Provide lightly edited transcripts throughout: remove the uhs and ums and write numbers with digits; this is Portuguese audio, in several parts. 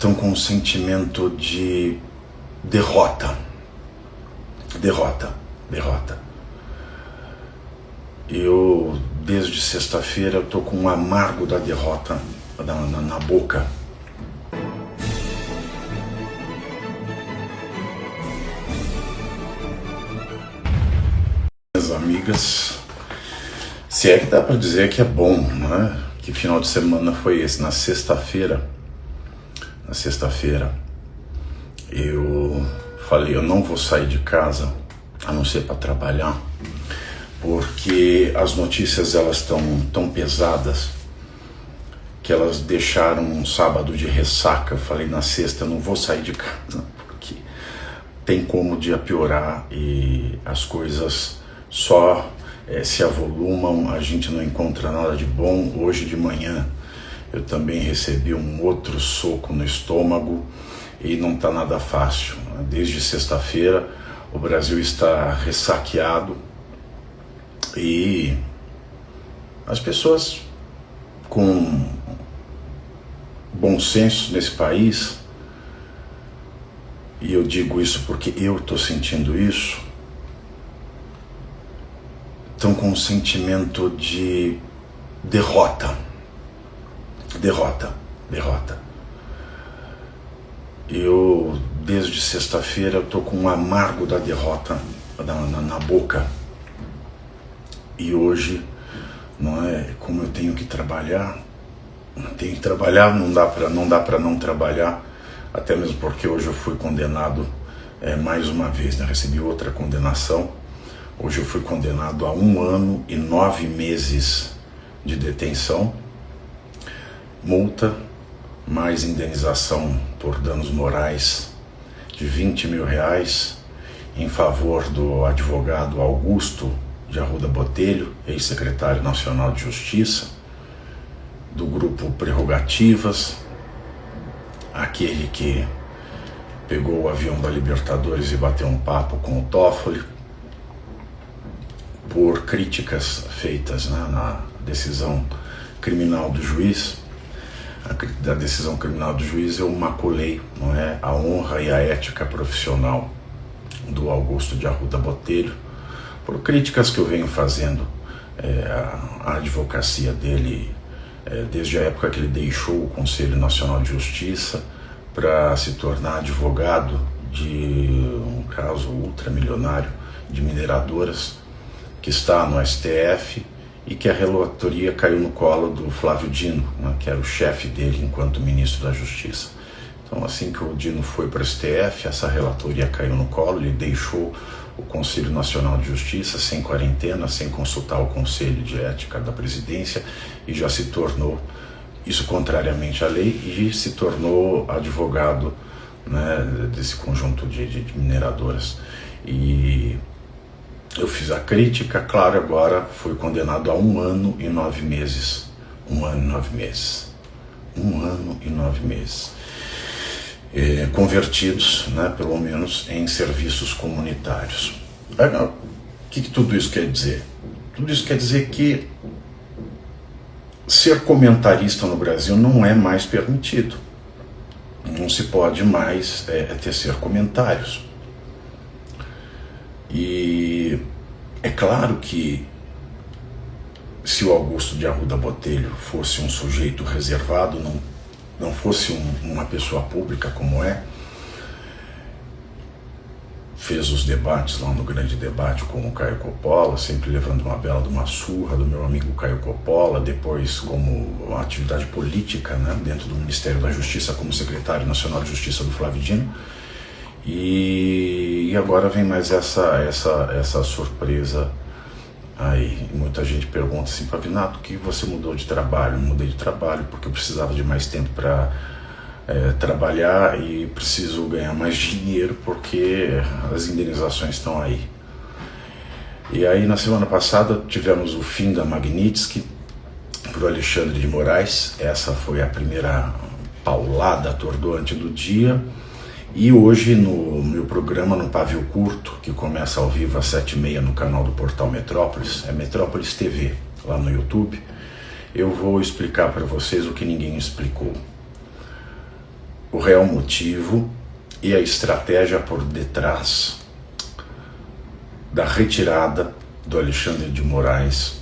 estão com um sentimento de derrota. Eu, desde sexta-feira, estou com um amargo da derrota na boca. Minhas amigas, se é que dá para dizer que é bom, né? Que final de semana foi esse? Na sexta-feira, eu falei, eu não vou sair de casa, a não ser para trabalhar, porque as notícias elas estão tão pesadas que elas deixaram um sábado de ressaca. Eu falei, na sexta eu não vou sair de casa, porque tem como o dia piorar e as coisas só se avolumam, a gente não encontra nada de bom. Hoje de manhã eu também recebi um outro soco no estômago e não está nada fácil. Desde sexta-feira o Brasil está ressaqueado e as pessoas com bom senso nesse país, e eu digo isso porque eu estou sentindo isso, estão com um sentimento de derrota. Eu, desde sexta-feira, estou com um amargo da derrota na boca. E hoje, não é como eu tenho que trabalhar, não dá para não trabalhar, até mesmo porque hoje eu fui condenado mais uma vez, né? Recebi outra condenação. Hoje eu fui condenado a 1 ano e 9 meses de detenção, multa, mais indenização por danos morais de R$20 mil em favor do advogado Augusto de Arruda Botelho, ex-secretário nacional de Justiça, do grupo Prerrogativas, aquele que pegou o avião da Libertadores e bateu um papo com o Toffoli, por críticas feitas, né, na decisão criminal do juiz. Da decisão criminal do juiz eu maculei, não é, a honra e a ética profissional do Augusto de Arruda Botelho, por críticas que eu venho fazendo à advocacia dele desde a época que ele deixou o Conselho Nacional de Justiça para se tornar advogado de um caso ultramilionário de mineradoras que está no STF e que a relatoria caiu no colo do Flávio Dino, né, que era o chefe dele enquanto ministro da Justiça. Então, assim que o Dino foi para o STF, essa relatoria caiu no colo, ele deixou o Conselho Nacional de Justiça sem quarentena, sem consultar o Conselho de Ética da Presidência, e já se tornou, isso contrariamente à lei, e se tornou advogado, né, desse conjunto de mineradoras. E eu fiz a crítica, claro, agora fui condenado a 1 ano e 9 meses. 1 ano e 9 meses. 1 ano e 9 meses. Convertidos, né, pelo menos, em serviços comunitários. O que tudo isso quer dizer? Tudo isso quer dizer que ser comentarista no Brasil não é mais permitido. Não se pode mais tecer comentários. E é claro que se o Augusto de Arruda Botelho fosse um sujeito reservado, não fosse uma pessoa pública como fez os debates lá no grande debate com o Caio Coppola, sempre levando uma bela de uma surra do meu amigo Caio Coppola, depois como uma atividade política, né, dentro do Ministério da Justiça como secretário nacional de Justiça do Flávio Dino. E agora vem mais essa surpresa aí. Muita gente pergunta assim, Pavinato, que você mudou de trabalho? Mudei de trabalho porque eu precisava de mais tempo para trabalhar e preciso ganhar mais dinheiro porque as indenizações estão aí. E aí na semana passada tivemos o fim da Magnitsky para o Alexandre de Moraes. Essa foi a primeira paulada atordoante do dia. E hoje no meu programa, no Pavio Curto, que começa ao vivo às 7h30 no canal do Portal Metrópolis, é Metrópolis TV, lá no YouTube, eu vou explicar para vocês o que ninguém explicou. O real motivo e a estratégia por detrás da retirada do Alexandre de Moraes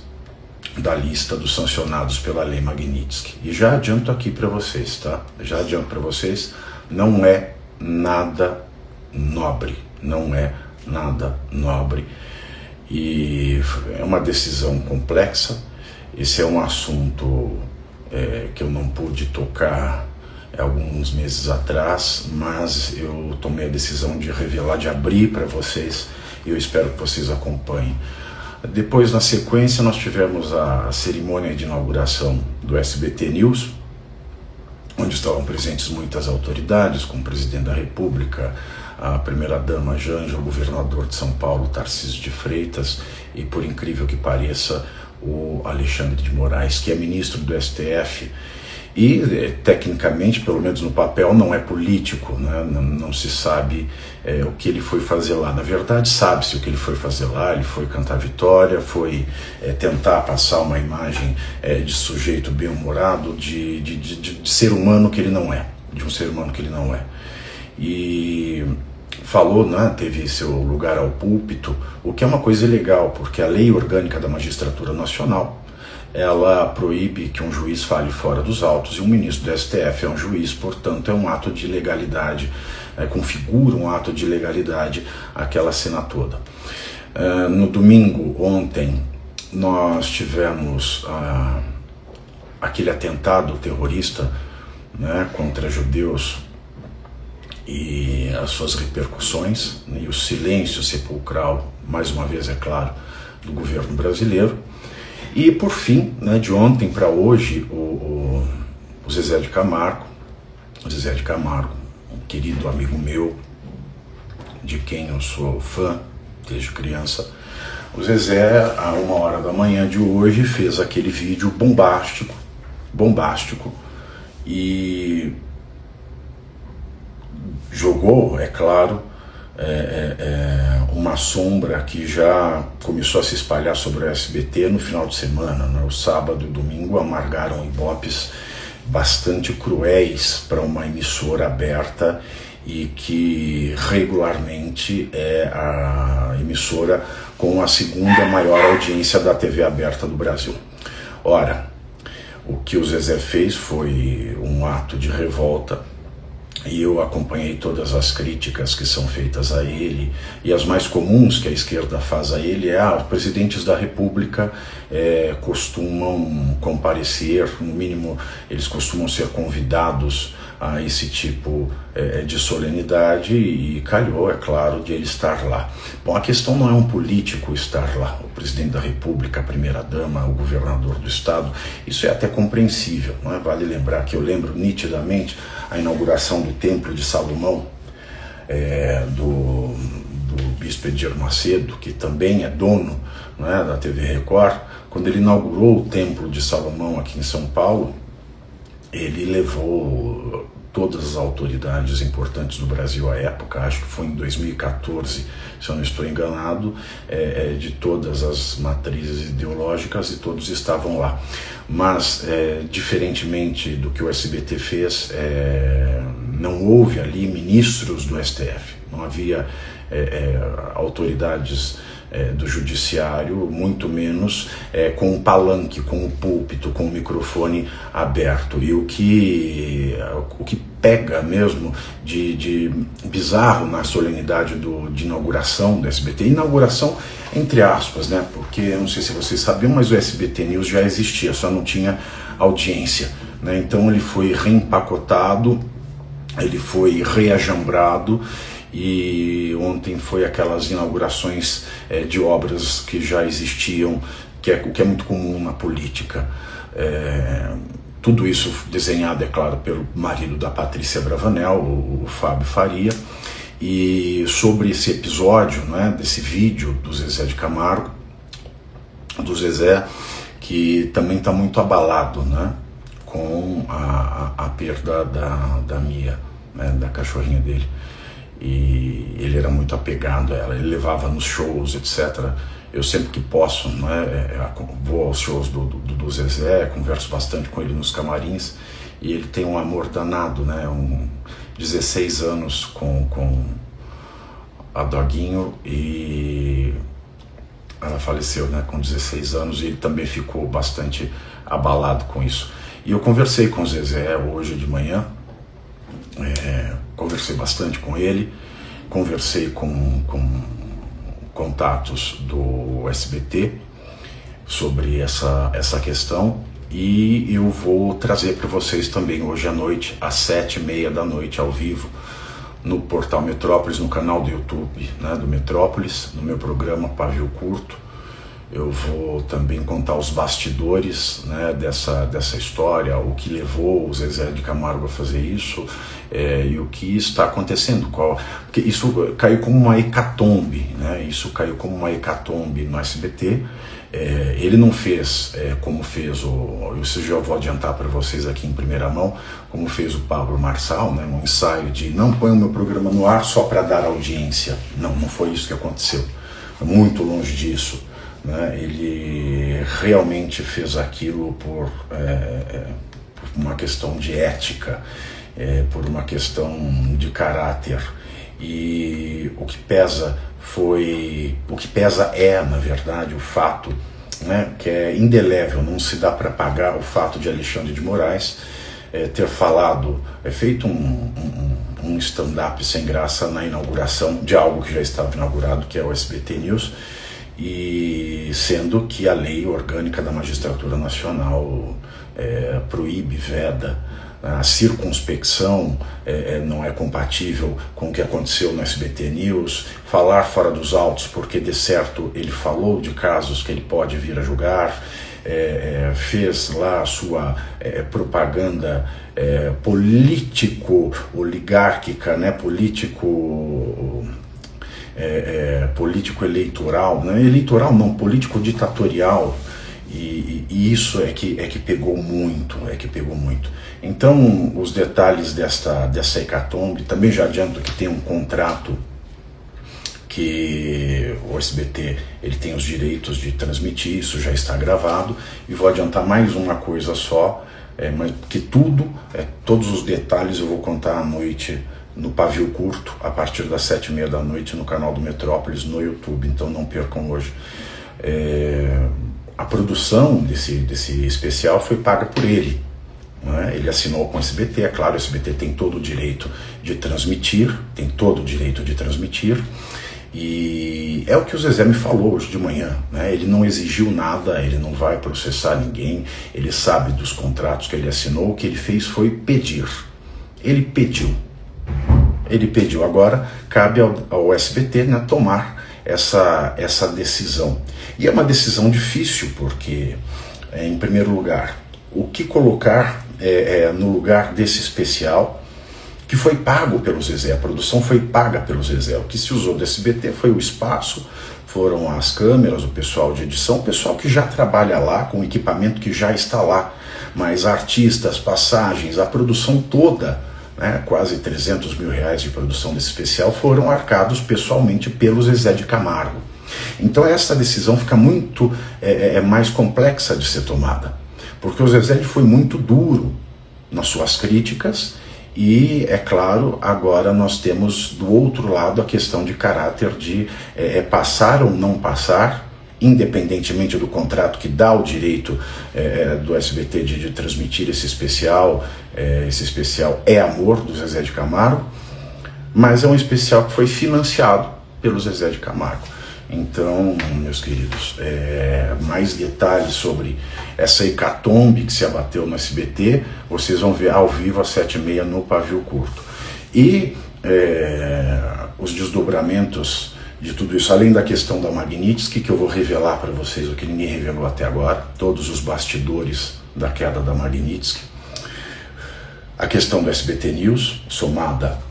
da lista dos sancionados pela Lei Magnitsky. E já adianto aqui para vocês, tá? Já adianto para vocês, não é nada nobre, não é nada nobre. E é uma decisão complexa. Esse é um assunto que eu não pude tocar alguns meses atrás, mas eu tomei a decisão de revelar, de abrir para vocês, e eu espero que vocês acompanhem. Depois, na sequência, nós tivemos a cerimônia de inauguração do SBT News, onde estavam presentes muitas autoridades, como o presidente da República, a primeira-dama Janja, o governador de São Paulo, Tarcísio de Freitas, e, por incrível que pareça, o Alexandre de Moraes, que é ministro do STF, e tecnicamente, pelo menos no papel, não é político, né? Não se sabe o que ele foi fazer lá. Na verdade, sabe-se o que ele foi fazer lá. Ele foi cantar vitória, foi tentar passar uma imagem de sujeito bem-humorado, de ser humano que ele não é, de um ser humano que ele não é. E falou, né, teve seu lugar ao púlpito, o que é uma coisa legal, porque a Lei Orgânica da Magistratura Nacional, ela proíbe que um juiz fale fora dos autos, e um ministro do STF é um juiz, portanto é um ato de legalidade, configura um ato de legalidade aquela cena toda. No domingo, ontem, nós tivemos aquele atentado terrorista, né, contra judeus e as suas repercussões, né, e o silêncio sepulcral, mais uma vez é claro, do governo brasileiro. E por fim, né, de ontem para hoje, o Zezé de Camargo, um querido amigo meu, de quem eu sou fã desde criança, o Zezé, a 1h da manhã de hoje, fez aquele vídeo bombástico, e jogou, é claro, uma sombra que já começou a se espalhar sobre o SBT no final de semana, né? O sábado e o domingo amargaram ibopes bastante cruéis para uma emissora aberta e que regularmente é a emissora com a segunda maior audiência da TV aberta do Brasil. Ora, o que o Zezé fez foi um ato de revolta, e eu acompanhei todas as críticas que são feitas a ele, e as mais comuns que a esquerda faz a ele os presidentes da República costumam comparecer, no mínimo eles costumam ser convidados a esse tipo de solenidade, e calhou, é claro, de ele estar lá. Bom, a questão não é um político estar lá, o presidente da República, a primeira-dama, o governador do estado, isso é até compreensível, não é? Vale lembrar que eu lembro nitidamente a inauguração do Templo de Salomão, do bispo Edir Macedo, que também é dono, não é, da TV Record. Quando ele inaugurou o Templo de Salomão aqui em São Paulo, ele levou todas as autoridades importantes do Brasil à época, acho que foi em 2014, se eu não estou enganado, de todas as matrizes ideológicas, e todos estavam lá. Mas, diferentemente do que o SBT fez, não houve ali ministros do STF, não havia autoridades do judiciário, muito menos com o palanque, com o púlpito, com o microfone aberto. E o que pega mesmo de bizarro na solenidade de inauguração do SBT, inauguração entre aspas, né? Porque eu não sei se vocês sabiam, mas o SBT News já existia, só não tinha audiência, né? Então ele foi reempacotado, ele foi reajambrado, e ontem foi aquelas inaugurações de obras que já existiam, o que é muito comum na política. Tudo isso desenhado, é claro, pelo marido da Patrícia Bravanel, o Fábio Faria. E sobre esse episódio, né, desse vídeo do Zezé de Camargo, do Zezé, que também está muito abalado, né, com a perda da Mia, né, da cachorrinha dele. E ele era muito apegado a ela, ele levava nos shows, etc. Eu sempre que posso, né, vou aos shows do Zezé, converso bastante com ele nos camarins, e ele tem um amor danado, né, 16 anos com a Doguinho e ela faleceu, né, com 16 anos, e ele também ficou bastante abalado com isso. E eu conversei com o Zezé hoje de manhã, conversei bastante com ele, conversei com contatos do SBT sobre essa questão, e eu vou trazer para vocês também hoje à noite, às 7h30 da noite, ao vivo, no Portal Metrópolis, no canal do YouTube, né, do Metrópolis, no meu programa Pavio Curto. Eu vou também contar os bastidores, né, dessa história, o que levou o Zezé de Camargo a fazer isso, e o que está acontecendo. Porque isso caiu como uma hecatombe, né, isso caiu como uma hecatombe no SBT. Ele não fez como fez isso já vou adiantar para vocês aqui em primeira mão, como fez o Pablo Marçal, né, um ensaio de não põe o meu programa no ar só para dar audiência. Não foi isso que aconteceu, muito longe disso, né? Ele realmente fez aquilo por uma questão de ética, por uma questão de caráter, e o que pesa na verdade, o fato, né, que é indelével, não se dá para pagar o fato de Alexandre de Moraes ter falado, feito um stand-up sem graça na inauguração de algo que já estava inaugurado, que é o SBT News, e sendo que a lei orgânica da Magistratura Nacional proíbe, veda. A circunspecção não é compatível com o que aconteceu no SBT News, falar fora dos autos, porque de certo ele falou de casos que ele pode vir a julgar, fez lá a sua propaganda político-oligárquica, né, político-eleitoral, né? Eleitoral não, político-ditatorial, e isso é que pegou muito, Então, os detalhes dessa hecatombe, também já adianto que tem um contrato que o SBT ele tem os direitos de transmitir, isso já está gravado, e vou adiantar mais uma coisa só, mas que todos os detalhes eu vou contar à noite no Pavio Curto, a partir das 7h30 da noite, no canal do Metrópolis, no YouTube, então não percam hoje. A produção desse especial foi paga por ele, né? Ele assinou com o SBT, é claro, o SBT tem todo o direito de transmitir, e é o que o Zezé me falou hoje de manhã, né? Ele não exigiu nada, ele não vai processar ninguém, ele sabe dos contratos que ele assinou, o que ele fez foi pedir. Ele pediu, agora cabe ao SBT, né, tomar essa decisão. E é uma decisão difícil, porque, em primeiro lugar, o que colocar no lugar desse especial que foi pago pelo Zezé, a produção foi paga pelo Zezé. O que se usou do SBT foi o espaço, foram as câmeras, o pessoal de edição, o pessoal que já trabalha lá, com o equipamento que já está lá, mas artistas, passagens, a produção toda, né, quase 300 mil reais de produção desse especial foram arcados pessoalmente pelo Zezé de Camargo. Então essa decisão fica muito mais complexa de ser tomada, porque o Zezé foi muito duro nas suas críticas, e, é claro, agora nós temos do outro lado a questão de caráter de passar ou não passar, independentemente do contrato que dá o direito do SBT de transmitir esse especial. Esse especial é Amor, do Zezé de Camargo, mas é um especial que foi financiado pelo Zezé de Camargo. Então, meus queridos, mais detalhes sobre essa hecatombe que se abateu no SBT, vocês vão ver ao vivo às 7h30 no Pavio Curto. E os desdobramentos de tudo isso, além da questão da Magnitsky, que eu vou revelar para vocês o que ninguém revelou até agora, todos os bastidores da queda da Magnitsky, a questão do SBT News, somada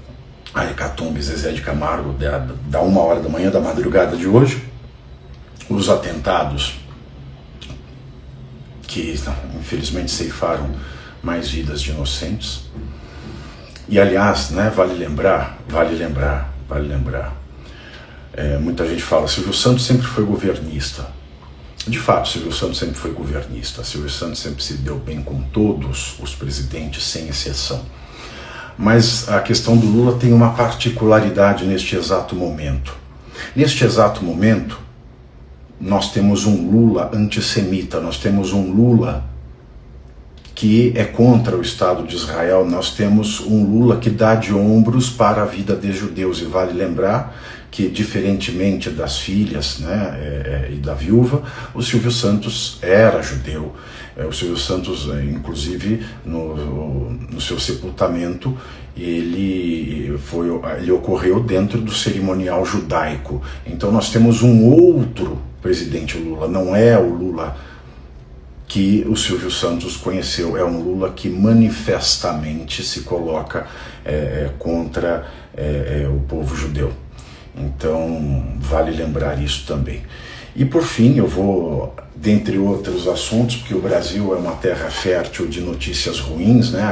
a hecatombe Zezé de Camargo da 1h da manhã da madrugada de hoje, os atentados que infelizmente ceifaram mais vidas de inocentes. E aliás, né, vale lembrar, muita gente fala, Silvio Santos sempre foi governista. De fato, Silvio Santos sempre foi governista, Silvio Santos sempre se deu bem com todos os presidentes, sem exceção. Mas a questão do Lula tem uma particularidade neste exato momento. Neste exato momento, nós temos um Lula antissemita, nós temos um Lula que é contra o Estado de Israel, nós temos um Lula que dá de ombros para a vida de judeus. E vale lembrar que, diferentemente das filhas, né, e da viúva, o Silvio Santos era judeu. O Silvio Santos, inclusive, no seu sepultamento, ele ocorreu dentro do cerimonial judaico. Então nós temos um outro presidente Lula, não é o Lula que o Silvio Santos conheceu, é um Lula que manifestamente se coloca contra o povo judeu. Então vale lembrar isso também. E por fim, eu vou, dentre outros assuntos, porque o Brasil é uma terra fértil de notícias ruins, né?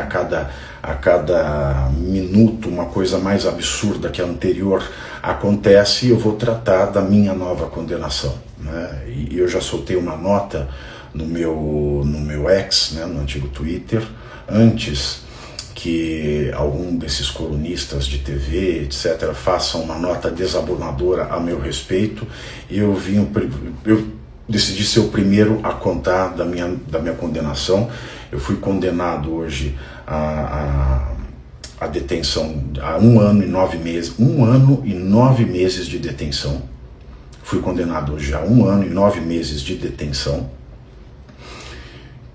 A cada minuto uma coisa mais absurda que a anterior acontece, e eu vou tratar da minha nova condenação, né? E eu já soltei uma nota no meu ex, né, no antigo Twitter, antes que algum desses colunistas de TV, etc., façam uma nota desabonadora a meu respeito, e eu decidi ser o primeiro a contar da minha condenação. Eu fui condenado hoje a detenção, a 1 ano e 9 meses, 1 ano e 9 meses de detenção. Fui condenado hoje a 1 ano e 9 meses de detenção,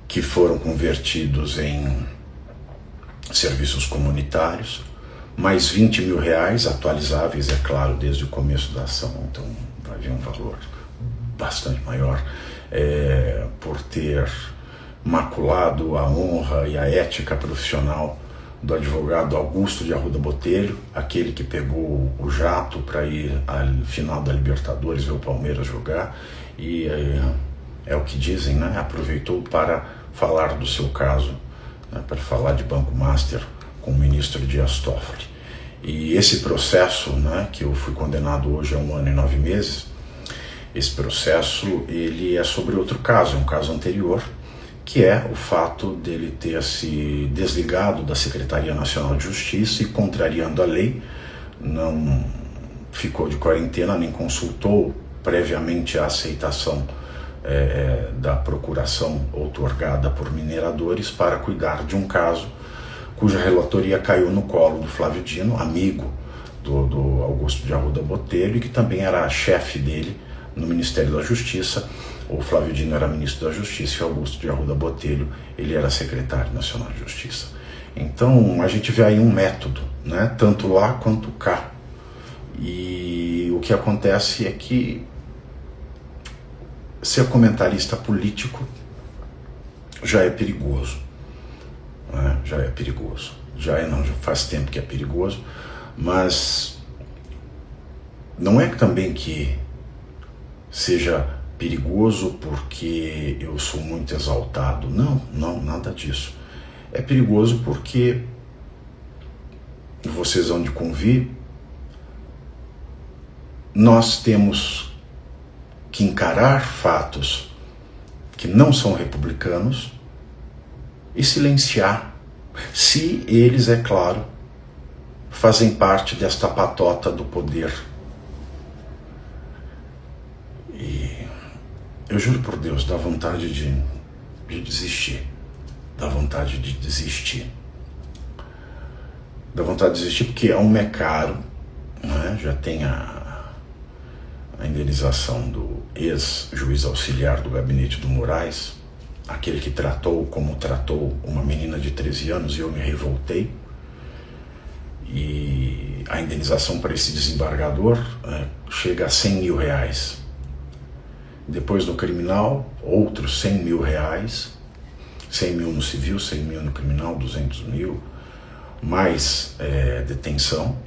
que foram convertidos em serviços comunitários, mais 20 mil reais, atualizáveis, é claro, desde o começo da ação, então vai vir um valor bastante maior, por ter maculado a honra e a ética profissional do advogado Augusto de Arruda Botelho, aquele que pegou o jato para ir à final da Libertadores ver o Palmeiras jogar, e é o que dizem, né? Aproveitou para falar do seu caso, né? Para falar de Banco Master com o ministro Dias Toffoli. E esse processo, né, que eu fui condenado hoje a 1 ano e 9 meses, esse processo ele é sobre outro caso, é um caso anterior, que é o fato dele ter se desligado da Secretaria Nacional de Justiça e, contrariando a lei, não ficou de quarentena, nem consultou previamente a aceitação da procuração outorgada por mineradores para cuidar de um caso cuja relatoria caiu no colo do Flávio Dino, amigo do Augusto de Arruda Botelho, e que também era chefe dele no Ministério da Justiça. O Flávio Dino era ministro da Justiça e o Augusto de Arruda Botelho, ele era secretário nacional de Justiça. Então a gente vê aí um método, né, tanto lá quanto cá. E o que acontece é que ser comentarista político já é perigoso, né? Já é perigoso, já faz tempo que é perigoso, mas não é também que seja perigoso porque eu sou muito exaltado, não, nada disso. É perigoso porque vocês hão de convir, nós temos que encarar fatos que não são republicanos e silenciar, se eles, é claro, fazem parte desta patota do poder. E eu juro por Deus, dá vontade de desistir, dá vontade de desistir. Dá vontade de desistir porque a uma é caro, né? Já tem a indenização do ex-juiz auxiliar do gabinete do Moraes, aquele que tratou como tratou uma menina de 13 anos, e eu me revoltei. E a indenização para esse desembargador chega a 100 mil reais. Depois no criminal, outros 100 mil reais, 100 mil no civil, 100 mil no criminal, 200 mil, mais detenção.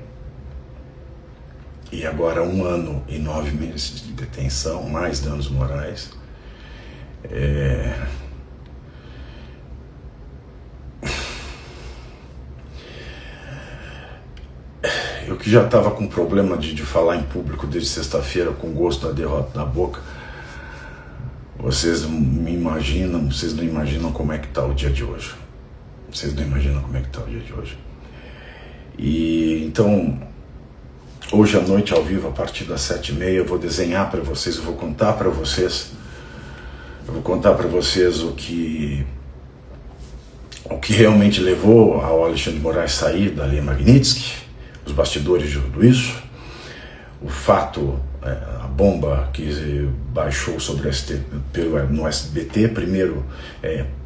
E agora 1 ano e 9 meses de detenção, mais danos morais. Eu que já estava com problema de falar em público desde sexta-feira, com gosto da derrota na boca, vocês não imaginam como é que está o dia de hoje. Vocês não imaginam como é que está o dia de hoje. E então, hoje à noite, ao vivo, a partir das 7h30, eu vou desenhar para vocês, eu vou contar para vocês o que realmente levou ao Alexandre de Moraes sair da Lei Magnitsky, os bastidores de tudo isso, o fato, a bomba que baixou sobre no SBT, primeiro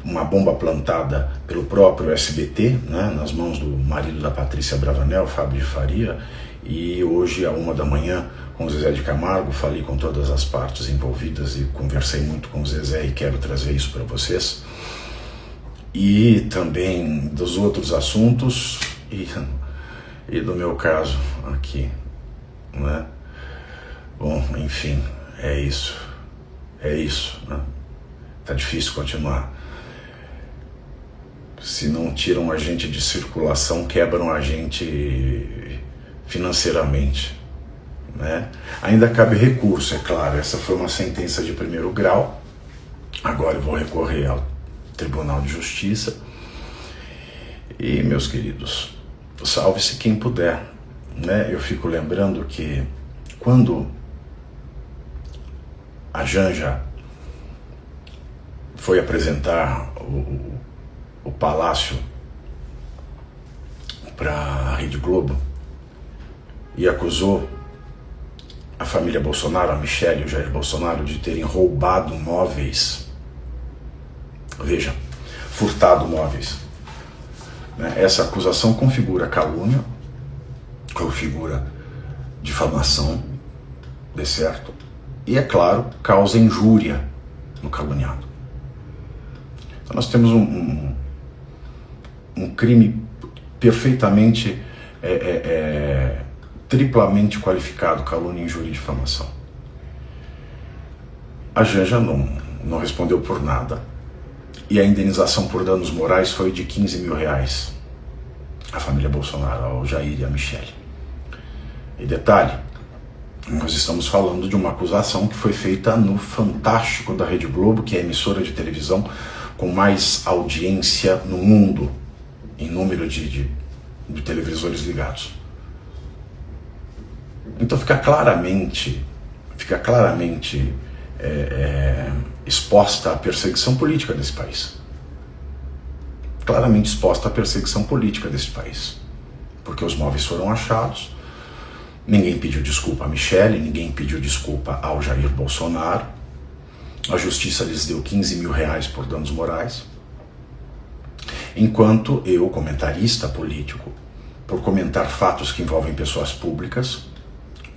uma bomba plantada pelo próprio SBT, né, nas mãos do marido da Patrícia Bravanel, Fábio de Faria, e hoje, à 1h da manhã, com o Zezé de Camargo, falei com todas as partes envolvidas e conversei muito com o Zezé e quero trazer isso para vocês. E também dos outros assuntos e do meu caso aqui, né? Bom, enfim, é isso, né? Tá difícil continuar. Se não tiram a gente de circulação, quebram a gente financeiramente, né? Ainda cabe recurso, é claro, essa foi uma sentença de primeiro grau, agora eu vou recorrer ao Tribunal de Justiça. E, meus queridos, salve-se quem puder, né? Eu fico lembrando que quando a Janja foi apresentar o palácio para a Rede Globo e acusou a família Bolsonaro, a Michelle e o Jair Bolsonaro, de terem roubado móveis, veja, furtado móveis, né? Essa acusação configura calúnia, configura difamação, de certo, e, é claro, causa injúria no caluniado. Então nós temos um crime perfeitamente, triplamente qualificado, calúnia, injúria e difamação. A Janja não respondeu por nada, e a indenização por danos morais foi de R$15 mil, a família Bolsonaro, ao Jair e a Michelle. E detalhe, nós estamos falando de uma acusação que foi feita no Fantástico da Rede Globo, que é a emissora de televisão com mais audiência no mundo, em número de televisores ligados. Então fica claramente exposta à perseguição política desse país. Claramente exposta à perseguição política desse país. Porque os móveis foram achados, ninguém pediu desculpa a Michelle, ninguém pediu desculpa ao Jair Bolsonaro, a justiça lhes deu R$15 mil por danos morais, enquanto eu, comentarista político, por comentar fatos que envolvem pessoas públicas,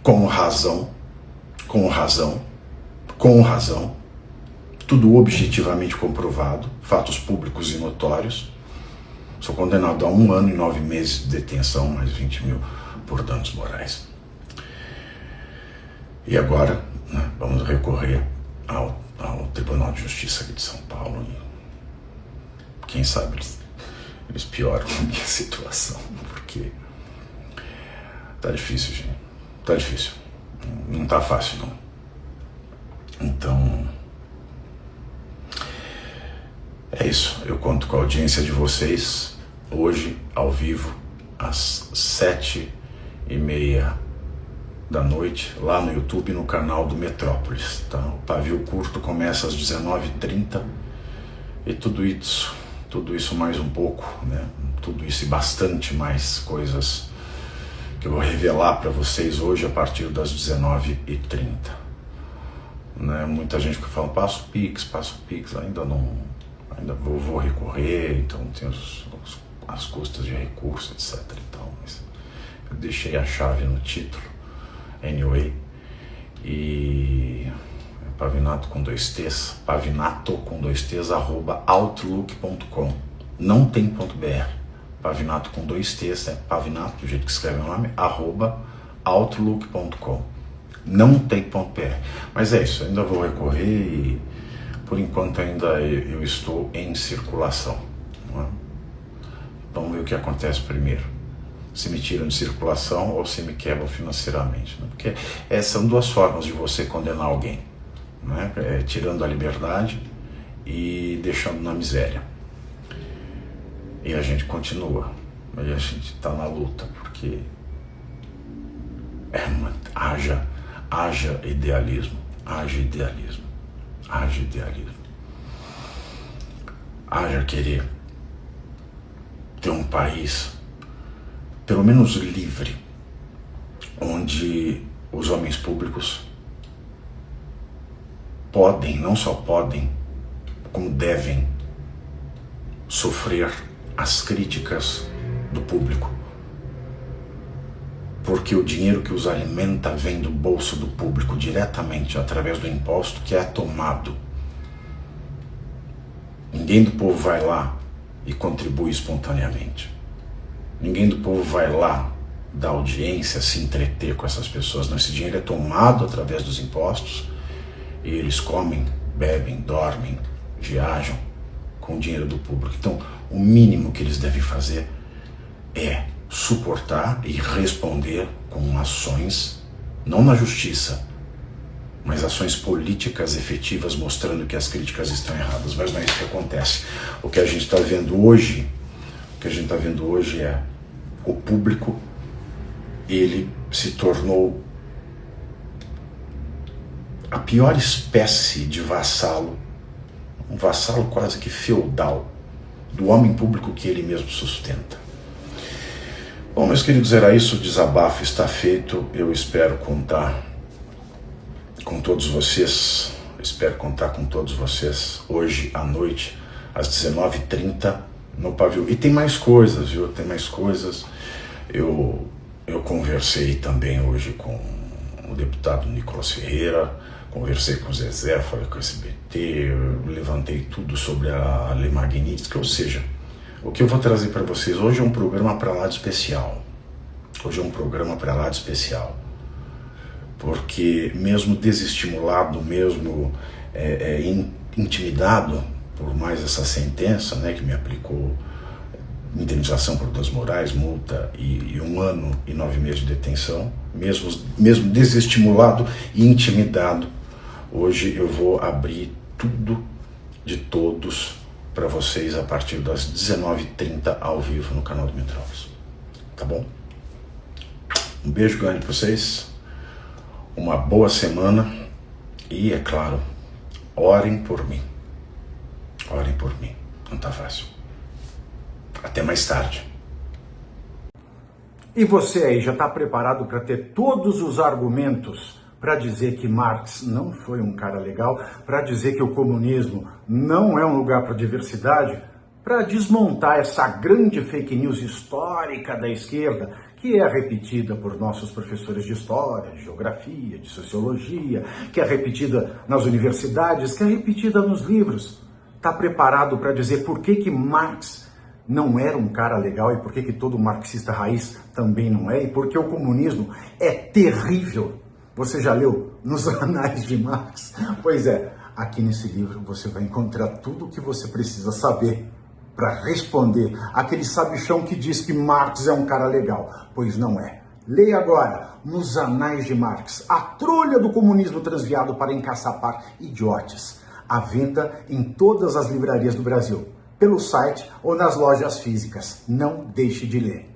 com razão, tudo objetivamente comprovado, fatos públicos e notórios, sou condenado a 1 ano e 9 meses de detenção, mais 20 mil por danos morais. E agora, né, vamos recorrer ao Tribunal de Justiça aqui de São Paulo. E quem sabe eles pioram a minha situação, porque tá difícil, gente. Tá difícil. Não tá fácil, não. Então, é isso. Eu conto com a audiência de vocês hoje, ao vivo, às 7h30 da noite, lá no YouTube, no canal do Metrópolis. Tá? O pavio curto começa às 19h30 e tudo isso mais um pouco, né? Tudo isso e bastante mais coisas que eu vou revelar para vocês hoje a partir das 19h30. Né? Muita gente que fala, passa o Pix, ainda vou recorrer, então tem as custas de recurso, etc. Mas eu deixei a chave no título, anyway, e pavinato com 2 T's, @outlook.com, não tem .br, pavinato com 2 T's, pavinato, do jeito que escreve o nome, @outlook.com, não tem .br, mas é isso, ainda vou recorrer e por enquanto ainda eu estou em circulação, não é? Vamos ver o que acontece primeiro, se me tiram de circulação ou se me quebram financeiramente, né? Porque são duas formas de você condenar alguém, né? Tirando a liberdade e deixando na miséria. E a gente continua, Aí a gente está na luta, porque haja idealismo, haja idealismo, haja idealismo. Haja querer ter um país, pelo menos livre, onde os homens públicos podem, não só podem, como devem sofrer as críticas do público. Porque o dinheiro que os alimenta vem do bolso do público diretamente através do imposto que é tomado. Ninguém do povo vai lá e contribui espontaneamente. Ninguém do povo vai lá dar audiência, se entreter com essas pessoas. Não, esse dinheiro é tomado através dos impostos e eles comem, bebem, dormem, viajam com o dinheiro do público. Então, o mínimo que eles devem fazer é suportar e responder com ações, não na justiça, mas ações políticas efetivas mostrando que as críticas estão erradas. Mas não é isso que acontece. O que a gente está vendo hoje, é o público, ele se tornou a pior espécie de vassalo, um vassalo quase que feudal do homem público que ele mesmo sustenta. Bom, meus queridos, era isso, o desabafo está feito. Eu espero contar com todos vocês, hoje à noite, às 19h30, no Pavilhão. E tem mais coisas, viu? Tem mais coisas. Eu conversei também hoje com o deputado Nicolas Ferreira, conversei com o Zezé, falei com o SBT, levantei tudo sobre a Lei Magnitsky, ou seja, o que eu vou trazer para vocês hoje é um programa para lá de especial. Porque mesmo desestimulado, mesmo intimidado por mais essa sentença, né, que me aplicou indenização por danos morais, multa e 1 ano e 9 meses de detenção, mesmo desestimulado e intimidado, hoje eu vou abrir tudo de todos para vocês a partir das 19h30 ao vivo no canal do Metrópolis. Tá bom? Um beijo grande para vocês, uma boa semana e, é claro, orem por mim. Orem por mim, não tá fácil. Até mais tarde. E você aí, já está preparado para ter todos os argumentos para dizer que Marx não foi um cara legal, para dizer que o comunismo não é um lugar para diversidade, para desmontar essa grande fake news histórica da esquerda, que é repetida por nossos professores de história, de geografia, de sociologia, que é repetida nas universidades, que é repetida nos livros. Está preparado para dizer por que Marx não era um cara legal e por que todo marxista raiz também não é, e porque o comunismo é terrível? Você já leu nos Anais de Marx? Pois é, aqui nesse livro você vai encontrar tudo o que você precisa saber para responder aquele sabichão que diz que Marx é um cara legal. Pois não é. Leia agora, nos Anais de Marx, a trolha do comunismo transviado para encaçapar idiotes. À venda em todas as livrarias do Brasil, pelo site ou nas lojas físicas. Não deixe de ler.